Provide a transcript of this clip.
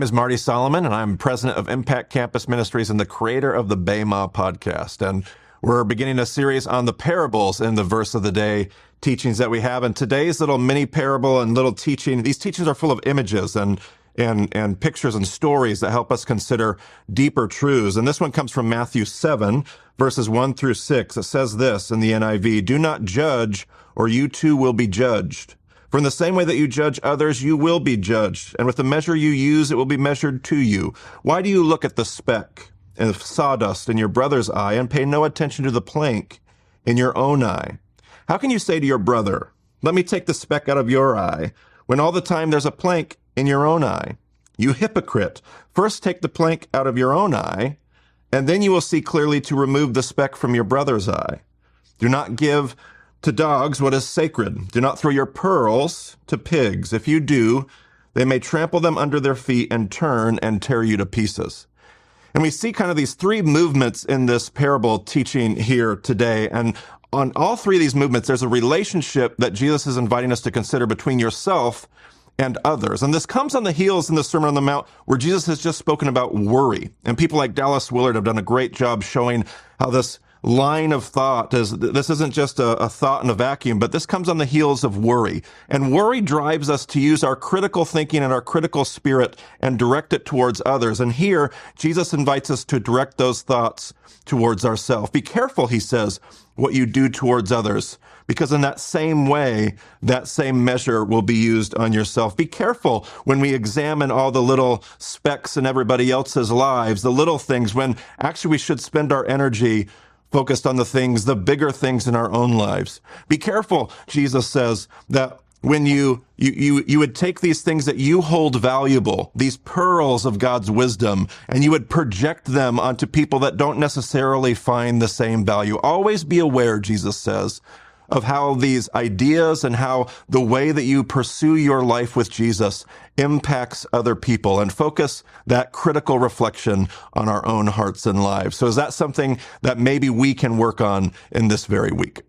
name is Marty Solomon, and I'm president of Impact Campus Ministries and the creator of the BEMA podcast. And we're beginning a series on the parables in the verse of the day teachings that we have. And today's little mini parable and little teaching, these teachings are full of images and pictures and stories that help us consider deeper truths. And this one comes from Matthew 7, verses 1 through 6. It says this in the NIV, "Do not judge, or you too will be judged. For in the same way that you judge others, you will be judged. And with the measure you use, it will be measured to you. Why do you look at the speck of sawdust in your brother's eye and pay no attention to the plank in your own eye? How can you say to your brother, 'Let me take the speck out of your eye,' when all the time there's a plank in your own eye? You hypocrite, first take the plank out of your own eye, and then you will see clearly to remove the speck from your brother's eye. Do not give to dogs what is sacred. Do not throw your pearls to pigs. If you do, they may trample them under their feet and turn and tear you to pieces." And we see kind of these three movements in this parable teaching here today. And on all three of these movements, there's a relationship that Jesus is inviting us to consider between yourself and others. And this comes on the heels in the Sermon on the Mount where Jesus has just spoken about worry. And people like Dallas Willard have done a great job showing how this line of thought this isn't just a thought in a vacuum, but this comes on the heels of worry. And worry drives us to use our critical thinking and our critical spirit and direct it towards others. And here, Jesus invites us to direct those thoughts towards ourselves. Be careful, he says, what you do towards others, because in that same way, that same measure will be used on yourself. Be careful when we examine all the little specks in everybody else's lives, the little things, when actually we should spend our energy focused on the bigger things in our own lives. Be careful, Jesus says, that when you would take these things that you hold valuable, these pearls of God's wisdom, and you would project them onto people that don't necessarily find the same value. Always be aware, Jesus says, of how these ideas and how the way that you pursue your life with Jesus impacts other people, and focus that critical reflection on our own hearts and lives. So is that something that maybe we can work on in this very week?